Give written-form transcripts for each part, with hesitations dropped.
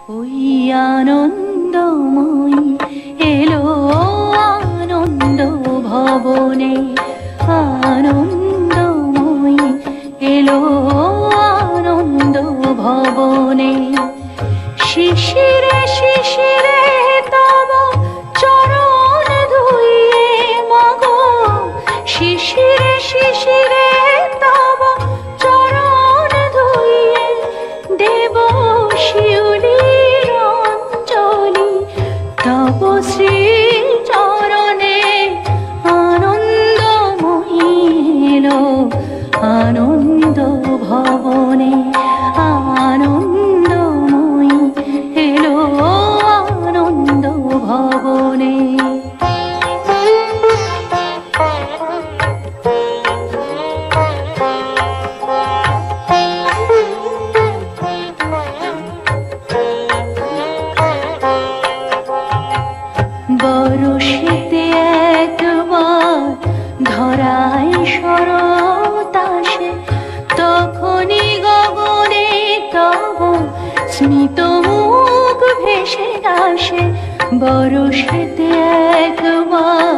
ওই আনন্দময়ী এলো আনন্দ ভবনে, আনন্দময়ী এলো আনন্দ ভবনে। শিশিরে শিশিরে তব চরণ ধুইয়ে মাগো, শিশিরে শিশিরে তব চরণ ধুইয়ে দেব শিউলির অঞ্জলি তব শ্রী চরণে। আনন্দময়ী এলো আনন্দ ভবনে, আনন্দময়ী এলো আনন্দ ভবনে। বরষেতে একবার ধরায় শরৎ আসে, তখনই গগনে তব স্মিত মুখ ভেসে আসে। বরষেতে একবার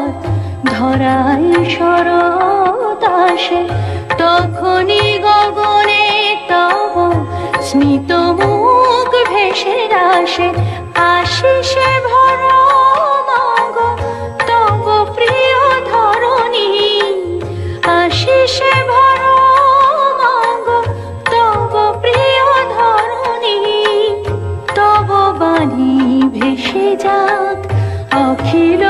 ধরায় শরৎ আসে, তখনই গগনে তব স্মিত মুখ ভেসে আসে। আশিসে ভরা মাগো তব প্রিয় ধরণী, আশিসে ভরা মাগো তব প্রিয় ধরণী। তব বাণী ভেসে যাক অখিল